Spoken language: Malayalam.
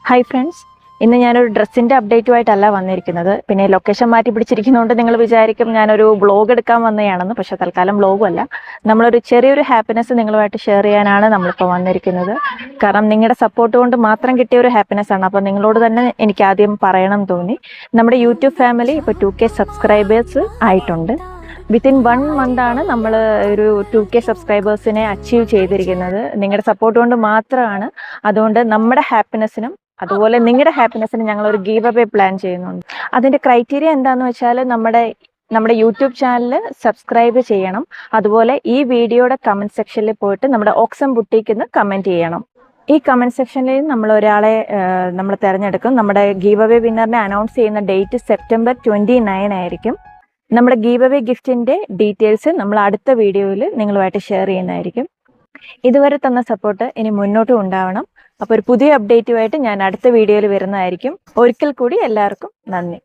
ഹായ് ഫ്രണ്ട്സ്, ഇന്ന് ഞാനൊരു ഡ്രസ്സിൻ്റെ അപ്ഡേറ്റുമായിട്ടല്ല വന്നിരിക്കുന്നത്. പിന്നെ ലൊക്കേഷൻ മാറ്റി പിടിച്ചിരിക്കുന്നതുകൊണ്ട് നിങ്ങൾ വിചാരിക്കും ഞാനൊരു വ്ളോഗ് എടുക്കാൻ വന്നതാണെന്ന്. പക്ഷേ തൽക്കാലം വ്ളോഗും അല്ല, നമ്മളൊരു ചെറിയൊരു ഹാപ്പിനെസ് നിങ്ങളുമായിട്ട് ഷെയർ ചെയ്യാനാണ് നമ്മളിപ്പോൾ വന്നിരിക്കുന്നത്. കാരണം നിങ്ങളുടെ സപ്പോർട്ട് കൊണ്ട് മാത്രം കിട്ടിയ ഒരു ഹാപ്പിനെസ് ആണ്. അപ്പോൾ നിങ്ങളോട് തന്നെ എനിക്ക് ആദ്യം പറയണം തോന്നി. നമ്മുടെ യൂട്യൂബ് ഫാമിലി ഇപ്പോൾ 2K സബ്സ്ക്രൈബേഴ്സ് ആയിട്ടുണ്ട്. വിത്തിൻ 1 മന്താണ് നമ്മൾ ഒരു 2K സബ്സ്ക്രൈബേഴ്സിനെ അച്ചീവ് ചെയ്തിരിക്കുന്നത്. നിങ്ങളുടെ സപ്പോർട്ട് കൊണ്ട് മാത്രമാണ്. അതുകൊണ്ട് നമ്മുടെ ഹാപ്പിനെസ്സിനും അതുപോലെ നിങ്ങളുടെ ഹാപ്പിനെസ്സിന് ഞങ്ങളൊരു ഗീവ് അവേ പ്ലാൻ ചെയ്യുന്നുണ്ട്. അതിൻ്റെ ക്രൈറ്റീരിയ എന്താണെന്ന് വെച്ചാൽ നമ്മുടെ യൂട്യൂബ് ചാനൽ സബ്സ്ക്രൈബ് ചെയ്യണം. അതുപോലെ ഈ വീഡിയോയുടെ കമൻറ്റ് സെക്ഷനിൽ പോയിട്ട് നമ്മുടെ ഓക്സം ബുട്ടീക്ക് എന്ന് കമൻറ്റ് ചെയ്യണം. ഈ കമൻറ്റ് സെക്ഷനിൽ നമ്മൾ ഒരാളെ നമ്മൾ തിരഞ്ഞെടുക്കും. നമ്മുടെ ഗീവ് അവേ വിന്നറിനെ അനൗൺസ് ചെയ്യുന്ന ഡേറ്റ് സെപ്റ്റംബർ 29 ആയിരിക്കും. നമ്മുടെ ഗീവ് അവേ ഗിഫ്റ്റിൻ്റെ ഡീറ്റെയിൽസ് നമ്മൾ അടുത്ത വീഡിയോയിൽ നിങ്ങളുമായിട്ട് ഷെയർ ചെയ്യുന്നതായിരിക്കും. ഇതുവരെ തന്ന സപ്പോർട്ട് ഇനി മുന്നോട്ടും ഉണ്ടാവണം. അപ്പോൾ ഒരു പുതിയ അപ്ഡേറ്റുമായിട്ട് ഞാൻ അടുത്ത വീഡിയോയിൽ വരുന്നതായിരിക്കും. ഒരിക്കൽ കൂടി എല്ലാവർക്കും നന്ദി.